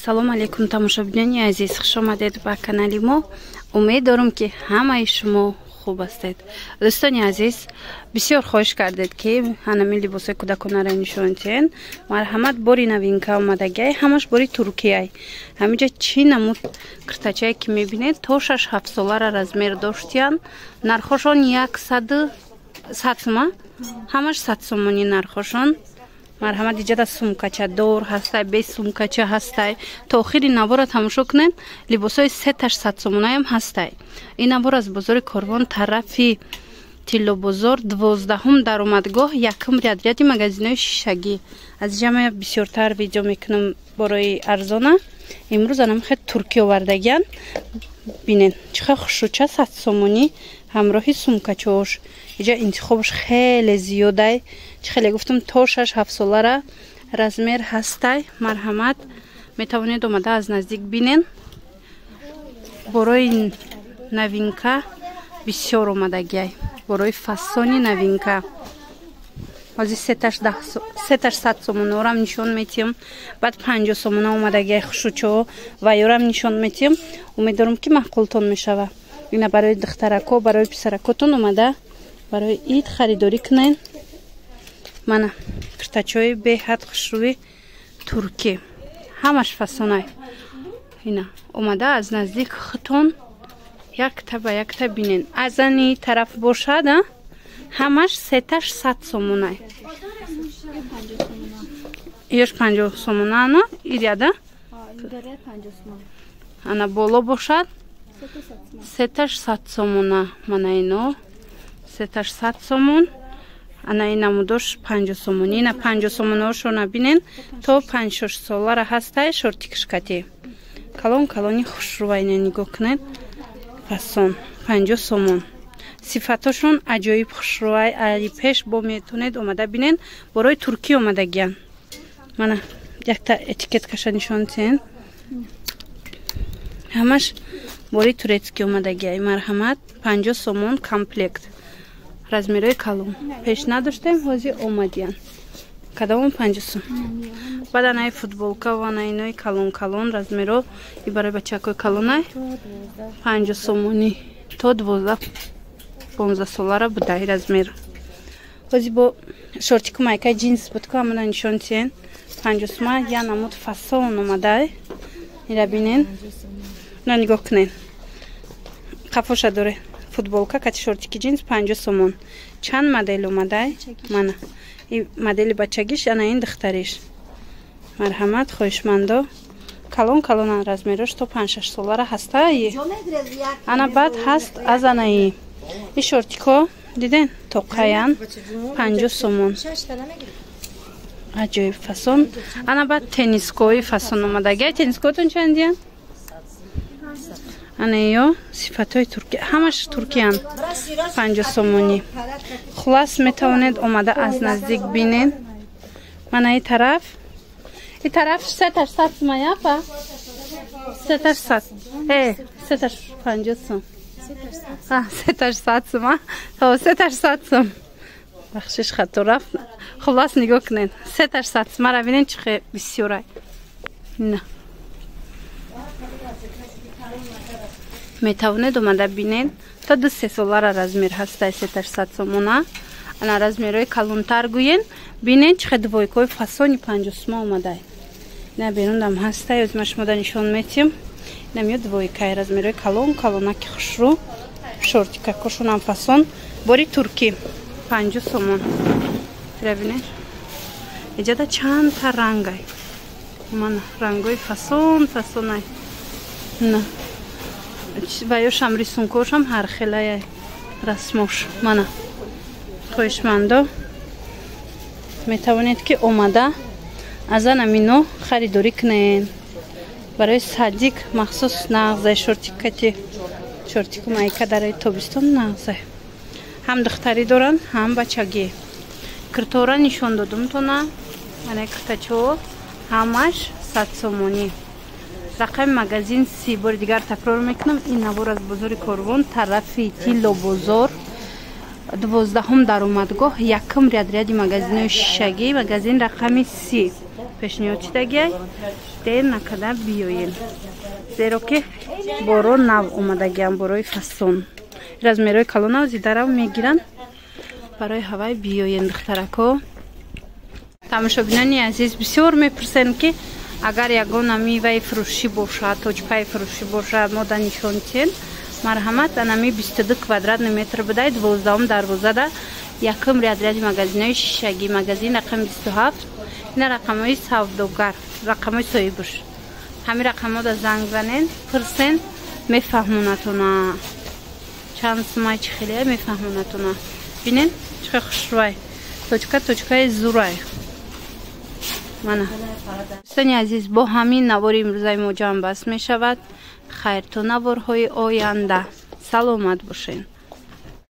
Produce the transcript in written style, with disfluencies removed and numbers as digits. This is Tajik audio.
Салом алейкум тамошобинони азиз, хуш омадед ба канали мо. Умед дорам ки ҳамаи шумо хуб ҳастед. Дӯстони азиз, бисёр хоҳиш кардед ки ҳанамин либосои кӯдаконаро нишон диҳен. Марҳамат бори новинка омадагиай, ҳамаш бори Туркияй. Ҳамиҷа чӣ намуд киртачае ки мебинед, то 6-7 солара размер доштиян. Нархошон 100 сума, ҳамаш 100 сомони нархошон. Марҳамат иҷада сумкача дор ҳастай, без сумкача ҳастай. То охири навора тамошо кунем, либосои 300 сомонаам ҳастай. Ин навор аз бозори Корвон тарафи Тиллобозор 12-ум даромадгоҳ, якум ряди магазинои шишагӣ. Аз ҷама бисёртар видео мекунам борои арзона. Имрӯз анам хед турки овардагиан. Бинен чиха хушуча 100 сомонӣ ҳамроҳи сумкачош. Иҷа интихобш хеле зиёдай. Хеле гуфтам то 6-7 солара размер ҳастай. Марҳамат метавонед омада аз наздик бинен. Борои новинка бисёр омадагиай. Борои фасони новинка. Ҳозир 300 сомонорам нишон метиҳам. Баъд 50 сомона омадагиай хушучо ва ёрам нишон метиҳам. Умеддорам ки маъқултон мешава. Ина барои духтарако, барои писаракотон омада барои ид харидорӣ кунен. Мана киртачои беҳад хушрӯи туркӣ. Ҳамаш фасонай. Ина омада аз наздик хутон якта ба якта бинен. Аз ани тараф бошад, ҳамаш 300 сомонай. Ёш 50 сомона ана иряда. Ана боло бошад 300 сомона. Мана ино 300 сомон. Ана ин намудош 50 сомон. Ина 50 сомоношо набинен, то 5-6 солара ҳастай шортикшкати. Калон-калони хушрӯайне нигоҳ кунед. Фасон 50 сомон. Сифатошон аҷоиб хушрӯай. Али пеш бо метонед омада бинен. Борои туркӣ омадагиан. Мана якта этикеткаша нишон диҳен. Ҳамаш бори турецкӣ омадагиай. Марҳамат 50 сомон комплект. Размерои калон пеш надоштем, ҳозир омадиян. Кадомон 50 сом. Баъд анаи футболка ва анаинои калон размеро и барои бачакои калонай 50 сомонӣ то 12-15 солара будай размер. Ҳозир бо шортику майкаи джинс будку ҳамона нишон диҳен. 50 сома я намуд фасон омадай. Ира бинен. На нигоҳ кунен. Қафоша доре. Футболка кати шортики джинс 50 сомон. Чанд модел омадай? Мана. И модели бачагиш, ана ин духтариш. Марҳамат, хоҳишмандо. Калон размерош то 5-6 солара ҳастай. Ана баъд ҳаст аз анаи. И шортико диден? Тоқаян 50 сомон. Аҷоиб фасон. Ана баъд теннискои фасон омадагиай. Теннискотон чандиян? Ана ё сифатои турки, ҳамаш туркиян. 50 сомонӣ. Хулас метавонед омада аз наздик бинен. Мана и тараф. И тараф 300 сума япа. 300. 350 сум. 300 сума. 300 сум. Бахшиш хато рафт. Хулас нигоҳ кунед. 300 сума ра бинен чихе бисёрай. На. Метавонед омада бинен то 2-3 солара размер ҳастай 300 сомона. Ана размерои калонтар гӯен бинен чихе двойкои фасони 50 сума омадай. Ина берундам ҳастай озма шумода нишон метиҳам. Инам ё двойкаи размерои калонаки хушрӯ. Шортикакошонам фасон бори туркӣ 50 сомон. Ира бинен. Иҷада чандта рангай. Мана рангои фасонай. На ва ёшам рисункошам ҳархелая расмош. Мана хоҳишмандо метавонед ки омада аз анамино харидорӣ кунен. Барои садик махсус нағзай шортику майка дарои тобистон нағзай. Ҳам духтарӣ доран, ҳам бачагӣ. Киртора нишон додумтона. Ана киртачо ҳамаш 100 сомонӣ. Рақами магазин 30. Бори дигар такрор мекунам. Ин навор аз бозори Корвон тарафи Тиллобозор 12-ум даромадгоҳ, якум ряди магазинои шишагӣ. Магазин рақами 30. пешниҳод шудагиай дер накарда биёен, зеро ки борон нав омадагиам борои фасон. размерои калона зидарав мегиранд барои ҳавай биёен духтарако. тамошобинони азиз бисёр мепурсанд ки агар ягона меваи фурӯшӣ бошад, точкаи фурӯшӣ бошад, мода нишонтен марҳамат анами 22 квадратный метр будай 12 дарвозада якм ряди магазинои шишагӣ, магазин рақами 27, ина рақамои савдогар, рақамои соҳибуш. ҳамин рақамода занг занен, пурсен, мефаҳмонатона. чанд сумай чӣ хеле мефаҳмонатона. бинен чӣ хел хушрӯай. точкаи зурай. мана. дӯстони азиз, бо ҳамин навори имрӯзаи мо ҷамъ бас мешавад. хайр то наворҳои оянда. саломат бошед.